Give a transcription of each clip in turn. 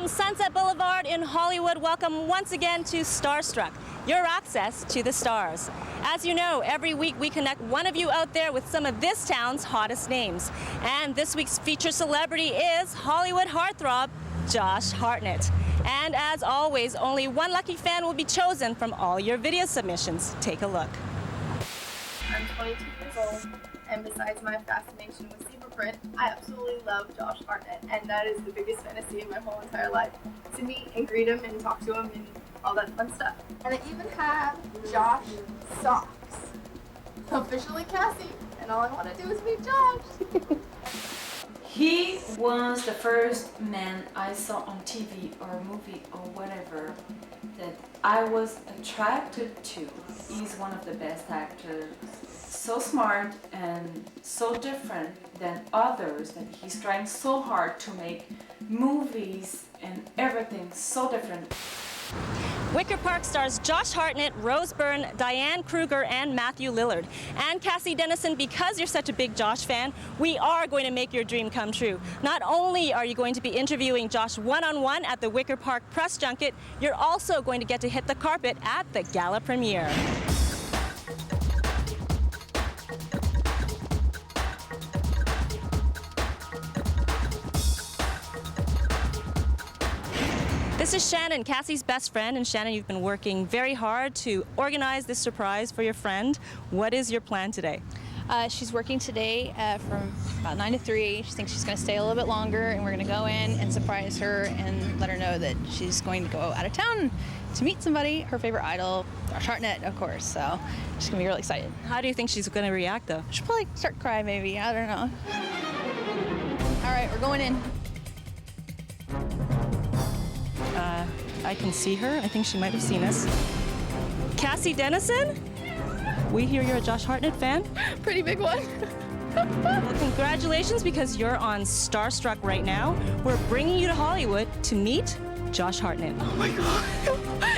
From Sunset Boulevard in Hollywood, welcome once again to Starstruck, your access to the stars. As you know, every week we connect one of you out there with some of this town's hottest names. And this week's featured celebrity is Hollywood heartthrob, Josh Hartnett. And as always, only one lucky fan will be chosen from all your video submissions. Take a look. I'm 22 years old, and besides my fascination with zebra print, I absolutely love Josh Hartnett, and that is the biggest fantasy in my whole entire life. To meet and greet him and talk to him and all that fun stuff. And I even have Josh socks. Officially Cassie, and all I want to do is meet Josh. He was the first man I saw on TV or movie or whatever that I was attracted to. He's one of the best actors. So smart and so different than others that he's trying so hard to make movies and everything so different. Wicker Park stars Josh Hartnett, Rose Byrne, Diane Kruger, and Matthew Lilard. And Cassie Dennison, because you're such a big Josh fan, we are going to make your dream come true. Not only are you going to be interviewing Josh one-on-one at the Wicker Park press junket, you're also going to get to hit the carpet at the Gala premiere. This is Shannon, Cassie's best friend, and Shannon, you've been working very hard to organize this surprise for your friend. What is your plan today? She's working today from about 9 to 3. She thinks she's going to stay a little bit longer, and we're going to go in and surprise her and let her know that she's going to go out of town to meet somebody, her favorite idol, Josh Hartnett, of course. So she's going to be really excited. How do you think she's going to react, though? She'll probably start crying, maybe. I don't know. All right, we're going in. I can see her. I think she might have seen us. Cassie Dennison? We hear you're a Josh Hartnett fan. Pretty big one. Well, congratulations, because you're on Starstruck right now. We're bringing you to Hollywood to meet Josh Hartnett. Oh my God.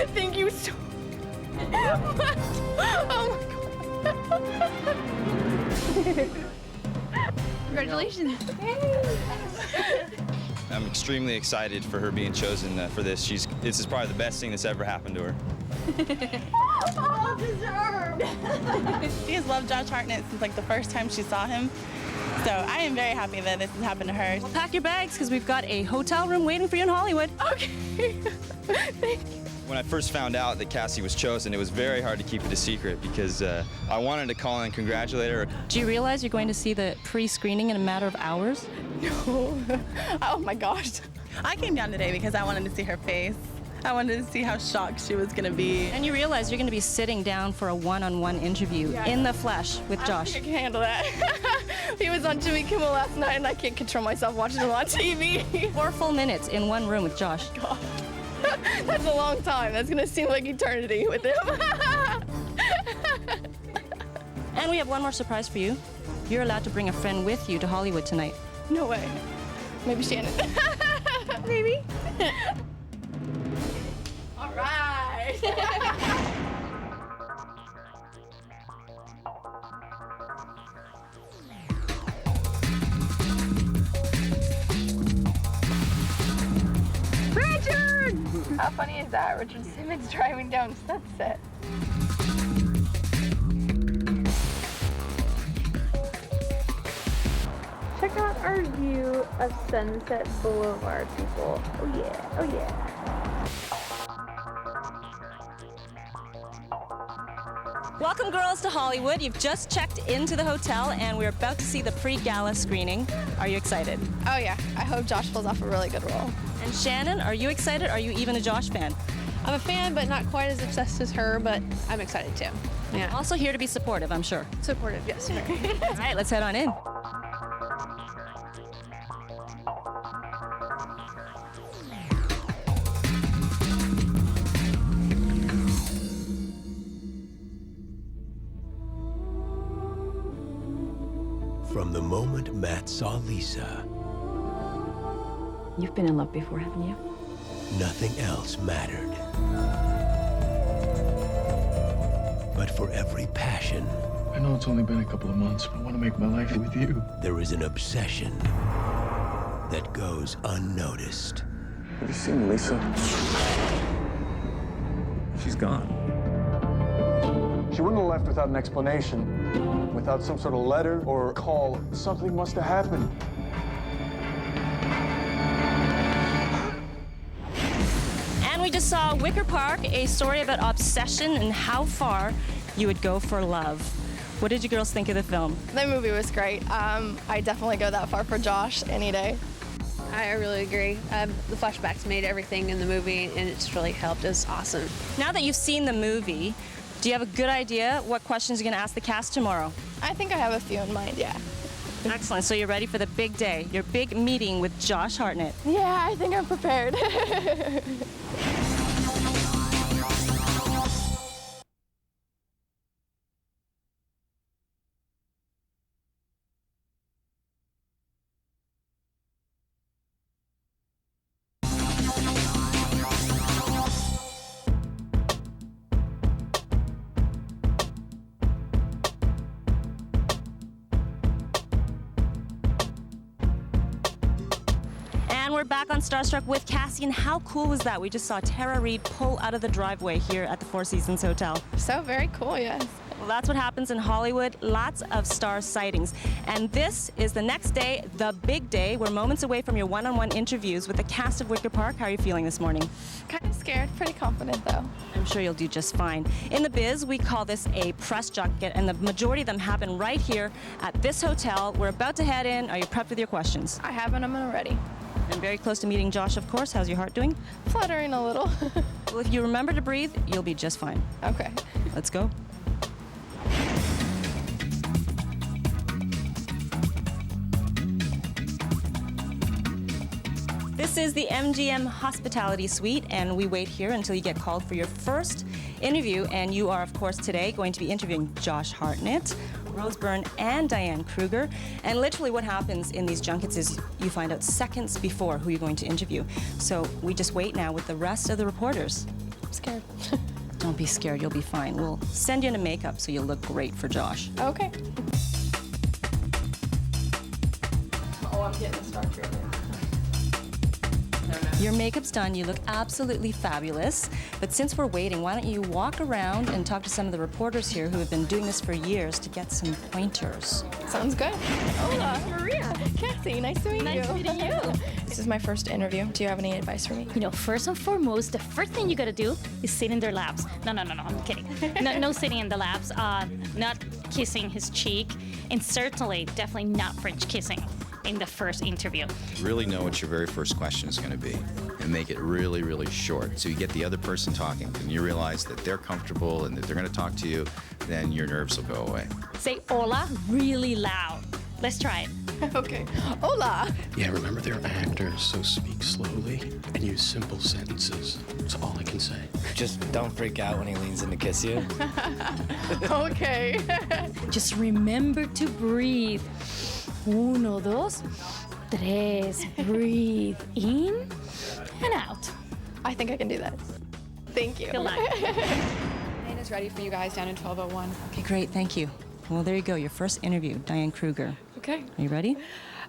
Thank you so much. Oh my God. Congratulations. I'm extremely excited for her being chosen for this. This is probably the best thing that's ever happened to her. Oh, deserved. She has loved Josh Hartnett since like the first time she saw him. So I am very happy that this has happened to her. Well, pack your bags, because we've got a hotel room waiting for you in Hollywood. Okay. Thank you. When I first found out that Cassie was chosen, it was very hard to keep it a secret because I wanted to call and congratulate her. Do you realize you're going to see the pre-screening in a matter of hours? No. Oh my gosh. I came down today because I wanted to see her face. I wanted to see how shocked she was going to be. And you realize you're going to be sitting down for a one-on-one interview in the flesh with Josh. I can handle that. He was on Jimmy Kimmel last night and I can't control myself watching him on TV. 4 full minutes in one room with Josh. God. That's a long time. That's going to seem like eternity with him. And we have one more surprise for you. You're allowed to bring a friend with you to Hollywood tonight. No way. Maybe Shannon. Maybe. All right. Richard! How funny is that? Richard Simmons driving down Sunset. Check out our view of Sunset Boulevard, people. Oh yeah, oh yeah. Welcome, girls, to Hollywood. You've just checked into the hotel, and we're about to see the pre-gala screening. Are you excited? Oh yeah, I hope Josh pulls off a really good role. And Shannon, are you excited? Are you even a Josh fan? I'm a fan, but not quite as obsessed as her, but I'm excited too. Yeah. Also here to be supportive, I'm sure. Supportive, yes. All right, let's head on in. From the moment Matt saw Lisa, You've been in love before, haven't you? nothing else mattered. But for every passion, I know it's only been a couple of months, but I want to make my life with you. there is an obsession that goes unnoticed. Have you seen Lisa? She's gone. She wouldn't have left without an explanation, without some sort of letter or call. Something must have happened. And we just saw Wicker Park, a story about obsession and how far you would go for love. What did you girls think of the film? The movie was great. I definitely go that far for Josh any day. I really agree. The flashbacks made everything in the movie, and it's really helped. It was awesome. Now that you've seen the movie, do you have a good idea what questions you're going to ask the cast tomorrow? I think I have a few in mind, yeah. Excellent. So you're ready for the big day, your big meeting with Josh Hartnett. Yeah, I think I'm prepared. And we're back on Starstruck with Cassie, and how cool was that? We just saw Tara Reid pull out of the driveway here at the Four Seasons Hotel. So very cool, yes. Well, that's what happens in Hollywood, lots of star sightings. And this is the next day, the big day. We're moments away from your one-on-one interviews with the cast of Wicker Park. How are you feeling this morning? Kind of scared, pretty confident though. I'm sure you'll do just fine. In the biz, we call this a press junket, and the majority of them happen right here at this hotel. We're about to head in. Are you prepped with your questions? I have and I'm ready. I'm very close to meeting Josh, of course. How's your heart doing? Fluttering a little. Well, if you remember to breathe, you'll be just fine. Okay. Let's go. This is the MGM Hospitality Suite, and we wait here until you get called for your first interview. And you are, of course, today going to be interviewing Josh Hartnett, Byrne, and Diane Kruger. And literally what happens in these junkets is you find out seconds before who you're going to interview. So we just wait now with the rest of the reporters. I'm scared. Don't be scared, you'll be fine. We'll send you into makeup so you'll look great for Josh. Okay. Oh, I'm getting a star treatment. Your makeup's done, you look absolutely fabulous. But since we're waiting, why don't you walk around and talk to some of the reporters here who have been doing this for years to get some pointers. Sounds good. Hola, Maria. Cassie, nice to meet you. Nice meeting you. This is my first interview. Do you have any advice for me? You know, first and foremost, the first thing you gotta do is sit in their laps. No, I'm kidding. No sitting in the laps, not kissing his cheek, and certainly, definitely not French kissing in the first interview. Really know what your very first question is going to be and make it really, really short. So you get the other person talking and you realize that they're comfortable and that they're going to talk to you, then your nerves will go away. Say hola really loud. Let's try it. Okay. Hola. Yeah, remember they're actors, so speak slowly and use simple sentences. That's all I can say. Just don't freak out when he leans in to kiss you. Okay. Just remember to breathe. Uno, dos, tres. Breathe in and out. I think I can do that. Thank you. Good luck. Plane is ready for you guys down in 1201. Okay, great, thank you. Well, there you go, your first interview, Diane Kruger. Okay. Are you ready?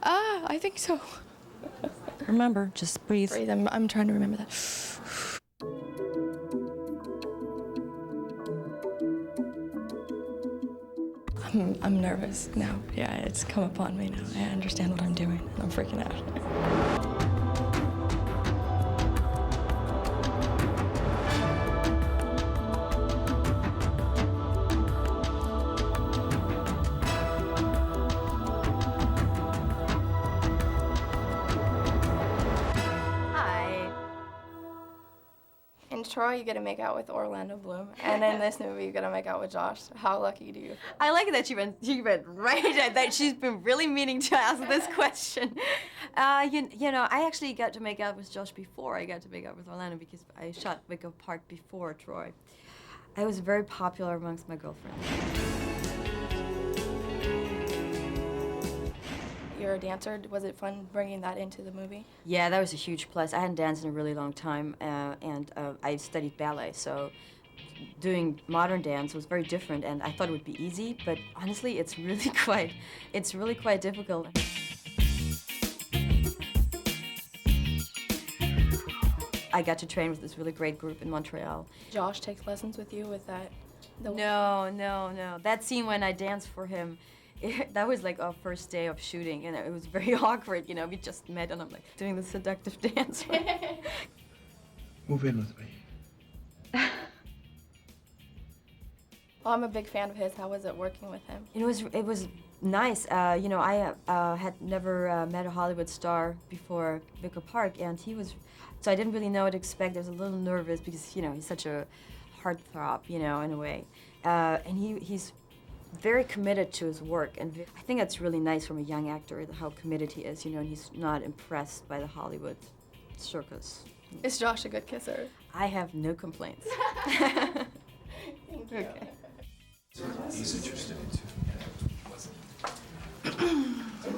I think so. Remember, just breathe. Breathe. I'm trying to remember that. I'm nervous now. Yeah, it's come upon me now. I understand what I'm doing. I'm freaking out. In Troy, you get to make out with Orlando Bloom, and in this movie, you get to make out with Josh. How lucky do you? I like that you went right at that. She's been really meaning to ask this question. You know, I actually got to make out with Josh before I got to make out with Orlando because I shot Wicker Park before Troy. I was very popular amongst my girlfriends. You're a dancer. Was it fun bringing that into the movie? Yeah, that was a huge plus. I hadn't danced in a really long time, and I studied ballet, so doing modern dance was very different, and I thought it would be easy, but honestly, it's really quite difficult. I got to train with this really great group in Montreal. Josh takes lessons with you with that? No. That scene when I danced for him, that was like our first day of shooting, and it was very awkward, you know. We just met, and I'm like doing the seductive dance. Move in with me. Well, I'm a big fan of his. How was it working with him? It was nice. You know, I had never met a Hollywood star before Wicker Park, and he was, so I didn't really know what to expect. I was a little nervous because, you know, he's such a heartthrob, you know, in a way. And he's very committed to his work, and I think that's really nice from a young actor, how committed he is, you know, and he's not impressed by the Hollywood circus. Is Josh a good kisser? I have no complaints. Thank you. Okay. He's interested in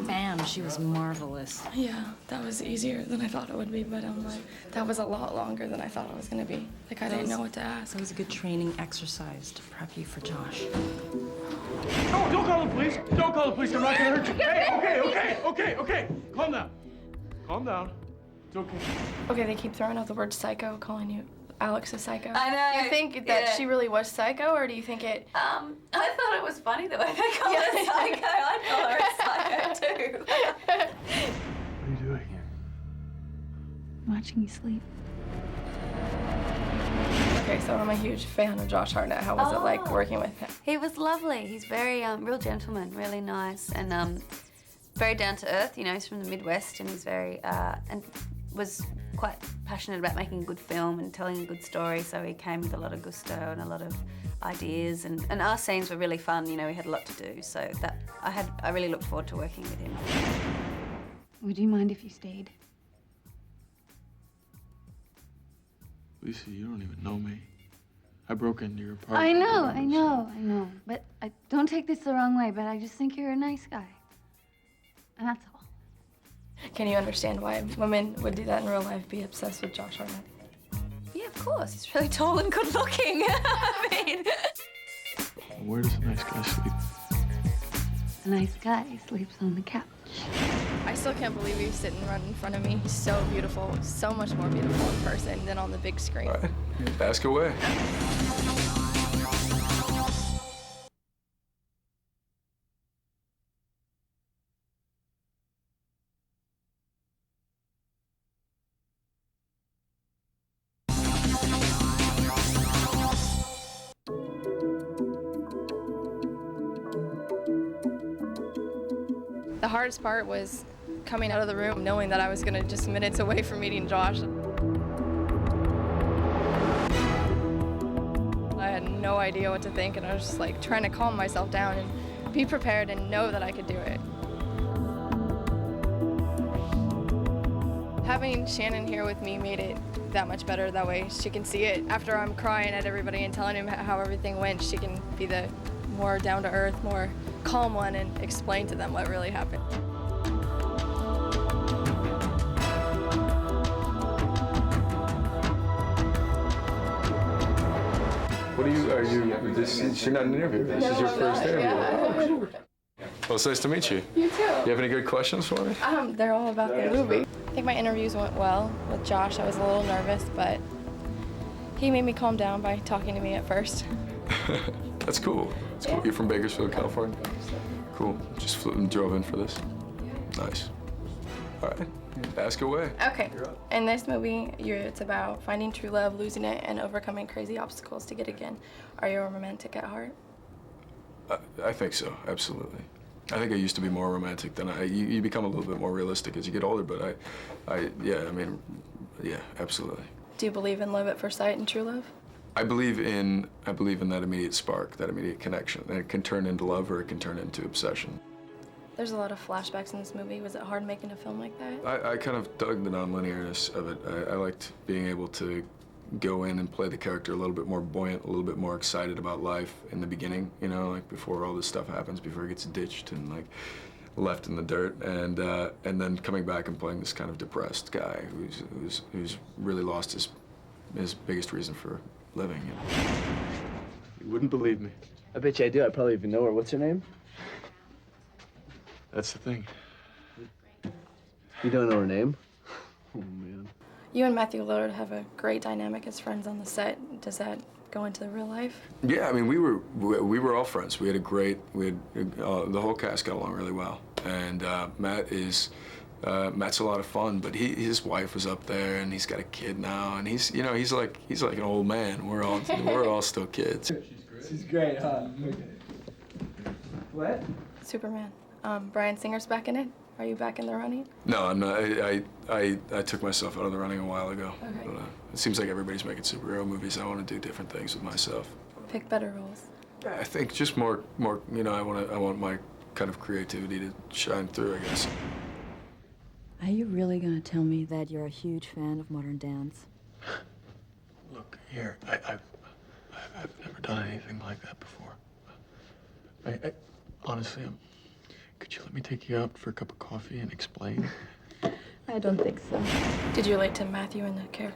Bam, she was marvelous. Yeah, that was easier than I thought it would be, but I'm like, that was a lot longer than I thought it was gonna be. Like, I didn't know what to ask. It was a good training exercise to prep you for Josh. No, don't call the police. Don't call the police. I'm not gonna hurt you. Hey, okay. Calm down. Calm down. It's okay. Okay, they keep throwing out the word psycho, calling you Alex a psycho. I know. Do you think that she really was psycho, or do you think it... I thought it was funny the way they call her psycho. I call her a psycho too. What are you doing here? Watching you sleep. Okay, so I'm a huge fan of Josh Hartnett. How was it like working with him? He was lovely. He's very real gentleman, really nice, and very down to earth. You know, he's from the Midwest, and he's very and was quite passionate about making a good film and telling a good story. So he came with a lot of gusto and a lot of ideas, and our scenes were really fun. You know, we had a lot to do, so that I really looked forward to working with him. Would you mind if you stayed? Lisa, you don't even know me. I broke into your apartment. I know. But don't take this the wrong way, but I just think you're a nice guy. And that's all. Can you understand why women would do that in real life, be obsessed with Josh Hartnett? Yeah, of course. He's really tall and good looking. I mean... Where does a nice guy sleep? A nice guy sleeps on the couch. I still can't believe he's sitting right in front of me. He's so beautiful, so much more beautiful in person than on the big screen. All right, ask away. The hardest part was coming out of the room knowing that I was gonna just minutes away from meeting Josh. I had no idea what to think, and I was just like trying to calm myself down and be prepared and know that I could do it. Having Shannon here with me made it that much better. That way she can see it. After I'm crying at everybody and telling him how everything went, she can be the more down-to-earth, more calm one and explain to them what really happened. What are you, you're not an interview, this is your first interview. Yeah. Well, it's nice to meet you. You too. You have any good questions for me? They're all about the movie. I think my interviews went well with Josh. I was a little nervous, but he made me calm down by talking to me at first. That's cool. That's cool. You're from Bakersfield, California? Cool. Just flew and drove in for this? Nice. All right. Ask away. Okay. In this movie, it's about finding true love, losing it, and overcoming crazy obstacles to get again. Are you a romantic at heart? I think so, absolutely. I think I used to be more romantic than you become a little bit more realistic as you get older, but yeah, absolutely. Do you believe in love at first sight and true love? I believe in that immediate spark, that immediate connection. And it can turn into love or it can turn into obsession. There's a lot of flashbacks in this movie. Was it hard making a film like that? I kind of dug the non-linearness of it. I liked being able to go in and play the character a little bit more buoyant, a little bit more excited about life in the beginning, you know, like before all this stuff happens, before he gets ditched and like left in the dirt, and then coming back and playing this kind of depressed guy who's really lost his biggest reason for living. You know? You wouldn't believe me. I bet you I do. I probably even know her. What's her name? That's the thing. You don't know her name? Oh, man. You and Matthew Lilard have a great dynamic as friends on the set. Does that go into real life? Yeah, I mean, we were all friends. We had the whole cast got along really well. And Matt's a lot of fun, but his wife was up there, and he's got a kid now, and he's like an old man. We're all still kids. She's great, huh? What? Superman. Bryan Singer's back in it. Are you back in the running? No, I'm not. I took myself out of the running a while ago. Okay. But, it seems like everybody's making superhero movies. I want to do different things with myself. Pick better roles. I think just more. You know, I want my kind of creativity to shine through, I guess. Are you really gonna tell me that you're a huge fan of modern dance? Look, here, I've never done anything like that before. I honestly, could you let me take you out for a cup of coffee and explain? I don't think so. Did you relate to Matthew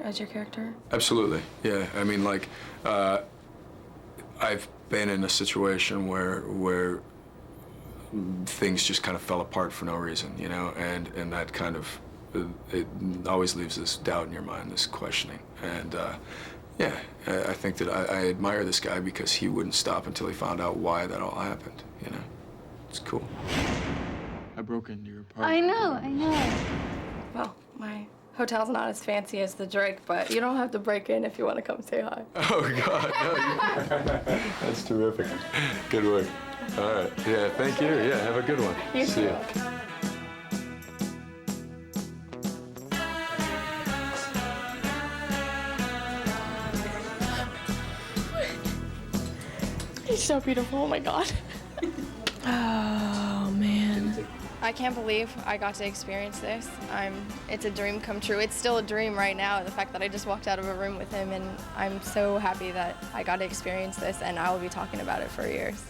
as your character? Absolutely, yeah. I mean, like, I've been in a situation where things just kind of fell apart for no reason, you know, and that kind of, it always leaves this doubt in your mind, this questioning. And yeah, I think that I admire this guy because he wouldn't stop until he found out why that all happened, you know. It's cool. I broke into your apartment. I know. Well, my hotel's not as fancy as the Drake, but you don't have to break in if you want to come say hi. Oh, God, no. That's terrific. Good work. All right. Yeah, thank you. Yeah, have a good one. You See too. ya. He's so beautiful. Oh, my God. Oh, man. I can't believe I got to experience this. It's a dream come true. It's still a dream right now, the fact that I just walked out of a room with him, and I'm so happy that I got to experience this, and I will be talking about it for years.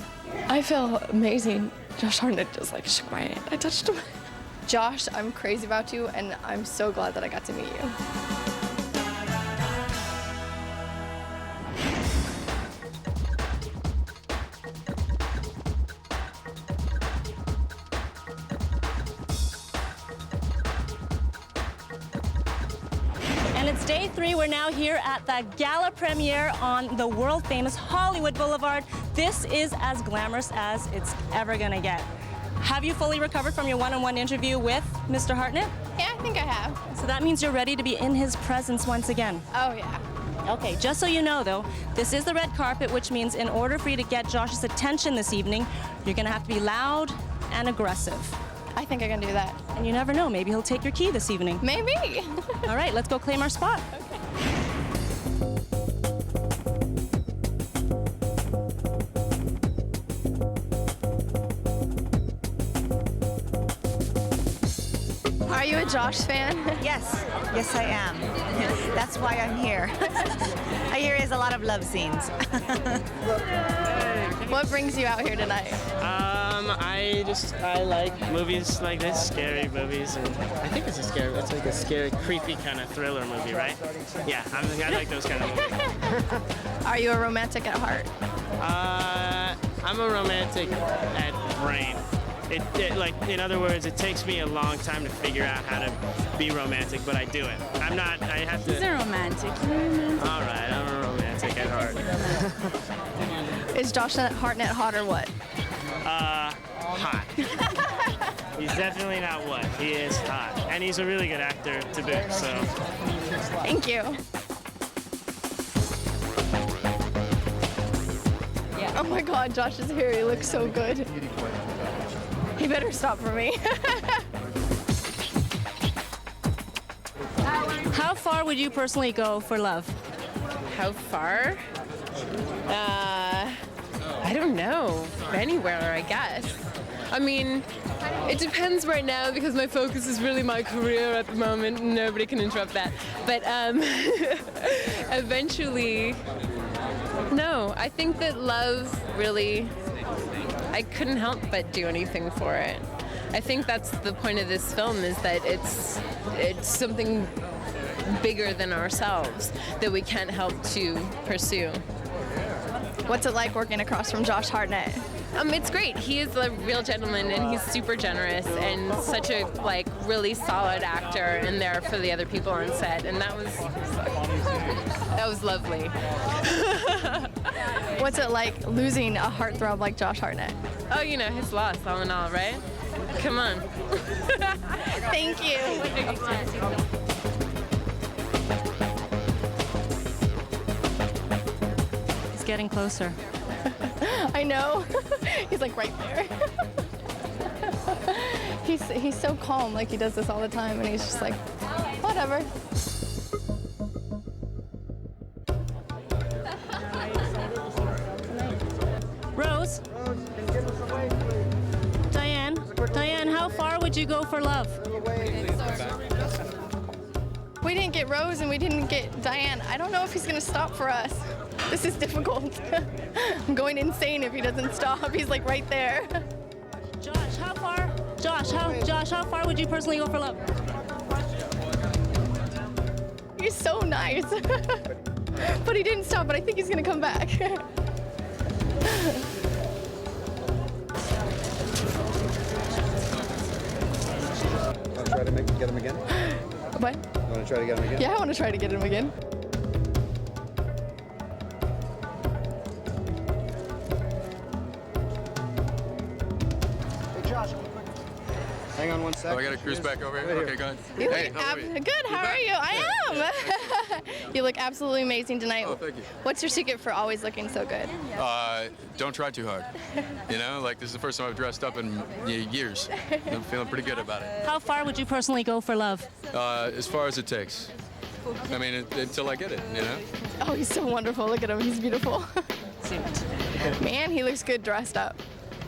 I feel amazing. Josh Hartnett just like shook my hand. I touched him. Josh, I'm crazy about you, and I'm so glad that I got to meet you. And it's day 3. We're now here at the Gala premiere on the world-famous Hollywood Boulevard. This is as glamorous as it's ever gonna get. Have you fully recovered from your one-on-one interview with Mr. Hartnett? Yeah, I think I have. So that means you're ready to be in his presence once again. Oh, yeah. Okay, just so you know, though, this is the red carpet, which means in order for you to get Josh's attention this evening, you're gonna have to be loud and aggressive. I think I can do that. And you never know, maybe he'll take your key this evening. Maybe. All right, let's go claim our spot. Are you a Josh fan? Yes, I am. That's why I'm here. I hear he has a lot of love scenes. What brings you out here tonight? I like movies like this, scary movies, and I think it's like a scary, creepy kind of thriller movie, right? Yeah, I like those kind of movies. Are you a romantic at heart? I'm a romantic at brain. Like, in other words, it takes me a long time to figure out how to be romantic, but I do it. I have to. He's a romantic. All right, I'm a romantic at heart. Is Josh Hartnett hot or what? Hot. He's definitely not what. He is hot. And he's a really good actor to boot, so. Thank you. Yeah. Oh my God, Josh's hair, he looks so good. He better stop for me. How far would you personally go for love? How far? I don't know. Anywhere, I guess. I mean, it depends right now because my focus is really my career at the moment. Nobody can interrupt that. But eventually, no. I think that love really, I couldn't help but do anything for it. I think that's the point of this film, is that it's something bigger than ourselves that we can't help to pursue. What's it like working across from Josh Hartnett? It's great. He is a real gentleman, and he's super generous and such a really solid actor and there for the other people on set. And that was lovely. What's it like losing a heartthrob like Josh Hartnett? Oh, his loss, all in all, right? Come on. Thank you. He's getting closer. I know. He's like right there. He's so calm, like he does this all the time, and he's just like, whatever. Rose? Diane, how far would you go for love? We didn't get Rose and we didn't get Diane. I don't know if he's gonna stop for us. This is difficult. I'm going insane if he doesn't stop. He's like right there. Josh, how far? Josh, how far would you personally go for love? He's so nice. But he didn't stop, but I think he's gonna come back. Want to try to get him again? What? You want to try to get him again? Yeah, I want to try to get him again. Hey, Josh, hang on one sec. Oh, I got to cruise back over here? Okay, go ahead. You Hey, look how are you? good, how are you? I am. You look absolutely amazing tonight. Oh, thank you. What's your secret for always looking so good? Don't try too hard. This is the first time I've dressed up in years. I'm feeling pretty good about it. How far would you personally go for love? As far as it takes. I mean, until I get it, Oh, he's so wonderful. Look at him. He's beautiful. Man, he looks good dressed up.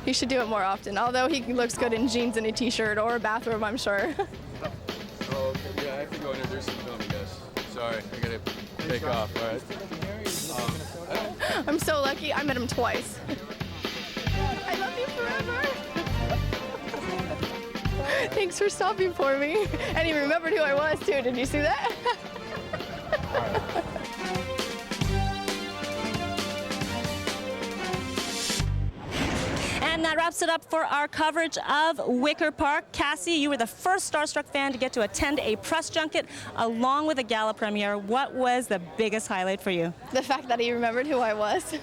He should do it more often, although he looks good in jeans and a t-shirt or a bathrobe, I'm sure. Oh, okay. Yeah, I have to go introduce the film, I guess. Sorry, I gotta take off, all right? I'm so lucky. I met him twice. I love you forever. Thanks for stopping for me. And he remembered who I was, too. Did you see that? And that wraps it up for our coverage of Wicker Park. Cassie, you were the first Starstruck fan to get to attend a press junket along with a gala premiere. What was the biggest highlight for you? The fact that he remembered who I was.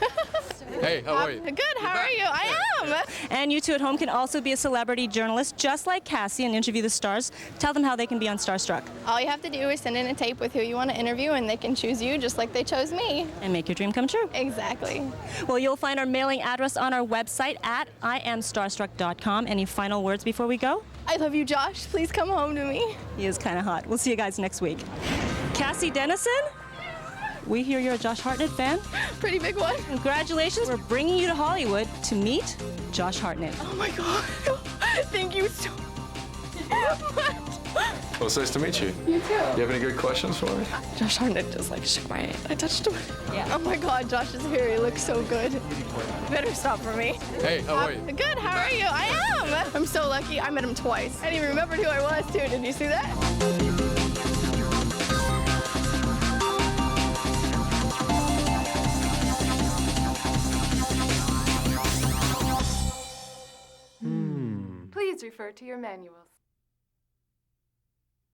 Hey, how are you? Good, how are you? I am. And you two at home can also be a celebrity journalist just like Cassie and interview the stars. Tell them how they can be on Starstruck. All you have to do is send in a tape with who you want to interview, and they can choose you just like they chose me. And make your dream come true. Exactly. Well, you'll find our mailing address on our website at iamstarstruck.com. Any final words before we go? I love you, Josh. Please come home to me. He is kind of hot. We'll see you guys next week. Cassie Dennison, we hear you're a Josh Hartnett fan. Pretty big one. Congratulations. We're bringing you to Hollywood to meet Josh Hartnett. Oh my God. Thank you so much. Well, it's nice to meet you. You too. You have any good questions for me? Josh Hartnett just shook my hand. I touched him. Yeah. Oh my God, Josh is here. He looks so good. Better stop for me. Hey, how are you? Good, how are you? I am. I'm so lucky. I met him twice. And he remembered who I was too. Did you see that? Please refer to your manuals.